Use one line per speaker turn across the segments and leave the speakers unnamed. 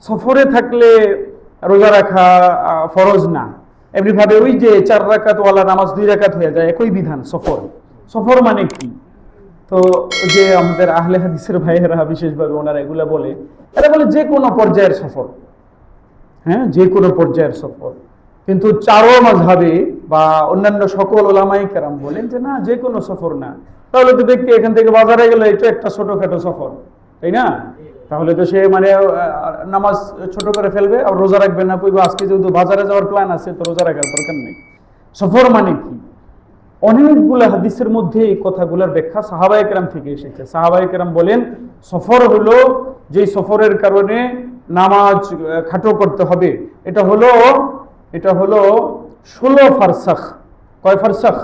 সফরে থাকলে রোজা রাখা ফরজ না, এমনিভাবে ওই যে 4 রাকাত ওয়ালা নামাজ 2 রাকাত হয়ে যায়, একই বিধান। সফর সফর মানে কি? তো যে আমাদের আহলে হাদিসের ভাইয়েরা বিশেষভাবে ওনারা এগুলা বলে, এরা বলে যে কোনো পর্যায়ের সফর, হ্যাঁ, যে কোনো পর্যায়ের সফর। কিন্তু চারো মাযহাবে বা অন্যান্য সকল ওলামায়ে কেরাম বলেন যে না, যে কোনো সফর না। তাহলে তো ব্যক্তি এখান থেকে বাজারে গেলে এটা একটা ছোটখাটো সফর, তাই না? তাহলে তো সে মানে নামাজ ছোট করে ফেলবে আর রোজা রাখবে না। কইবা আজকে যেহেতু বাজারে যাওয়ার প্ল্যান আছে তো রোজা রাখার দরকার নেই। সফর মানে কি? অনেকগুলো হাদিসের মধ্যে এই কথাগুলোর ব্যাখ্যা সাহাবায়ে কেরাম থেকে এসেছে। সাহাবায়ে কেরাম বলেন সফর হলো যেই সফরের কারণে নামাজ খাটো করতে হবে। এটা হলো 16 ফারসাখ। কয় ফারসাখ?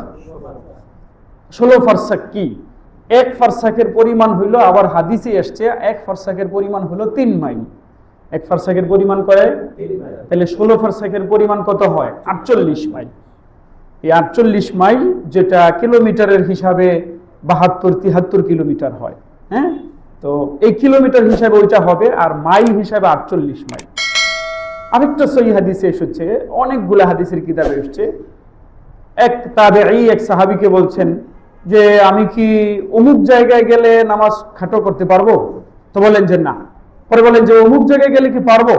16 ফারসাখ। কি? 1 ফারসাখের পরিমাণ হইল, আবার হাদিসে আসছে 1 ফারসাখের পরিমাণ হলো 3 মাইল। 1 ফারসাখের পরিমাণ করে, তাহলে 16 ফারসাখের পরিমাণ কত হয়? 48 মাইল। এই 48 মাইল যেটা কিলোমিটারের হিসাবে 72-73 কিলোমিটার হয়, হ্যাঁ? তো এই কিলোমিটার হিসাবে ওইটা হবে, আর মাইল হিসাবে 48 মাইল। আরেকটা সহিহ হাদিসে এসেছে, অনেকগুলা হাদিসের কিতাবে এসেছে, এক তাবেঈ এক সাহাবীকে বলছেন যে আমি কি অমুক জায়গায় গেলে নামাজ খাটো করতে পারবো? তো বলেন যে না। পরে বলেন যে অমুক জায়গায় গেলে কি পারবো?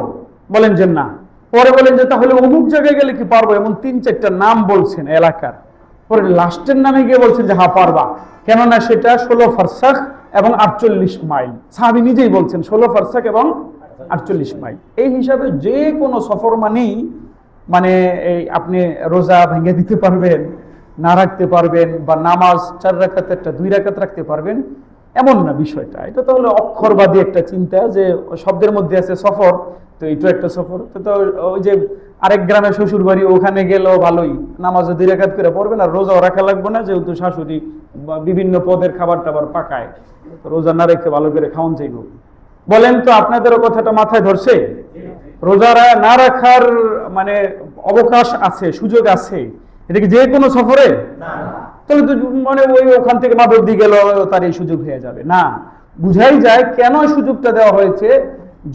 বলেন যে না। পরে বলেন যে তাহলে অমুক জায়গায় গেলে কি পারবো? এমন 3-4টা নাম বলছেন এলাকার। পরে লাস্টের নামে গিয়ে বলছেন যে হ্যাঁ পারবা, কেননা সেটা 16 ফারসাখ এবং 48 মাইল। সাহাবী নিজেই বলছেন 16 ফারসাখ এবং 48 মাইল। এই হিসাবে যে কোনো সফর মানেই মানে এই আপনি রোজা ভেঙে দিতে পারবেন, না রাখতে পারবেন, বা নামাজ 4 রাকাতেরটা 2 রাকাত রাখতে পারবেন, এমন না বিষয়টা। এটা তো হলো অক্ষরবাদী একটা চিন্তা যে শব্দের মধ্যে আছে সফর, তো এইটা একটা সফর। তো ওই যে আরেক গ্রামে শ্বশুর বাড়ি, ওখানে গেলেও ভালোই, নামাজও 2 রাকাত করে পড়বেন আর রোজাও রাখা লাগবে না, যেহেতু শাশুড়ি বিভিন্ন পদের খাবার টাবার পাকায়, রোজা না রেখে ভালো করে খাওয়ান যাইব। বলেন তো আপনাদেরও কথাটা মাথায় ধরছে? রোজা না রাখার মানে অবকাশ আছে, সুযোগ আছে, এটা কি যে কোনো সফরে? তাহলে তো মানে ওই ওখান থেকে মাদক দিয়ে গেল তার এই সুযোগ হয়ে যাবে না। বুঝাই যায় কেন সুযোগটা দেওয়া হয়েছে,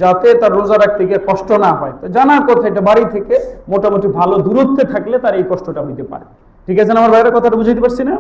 যাতে তার রোজা রাখতে গিয়ে কষ্ট না হয়। তো জানার কথা, এটা বাড়ি থেকে মোটামুটি ভালো দূরত্বে থাকলে তার এই কষ্টটা হইতে পারে। ঠিক আছে না আমার ভাইয়ের কথাটা বুঝাইতে পারছি না?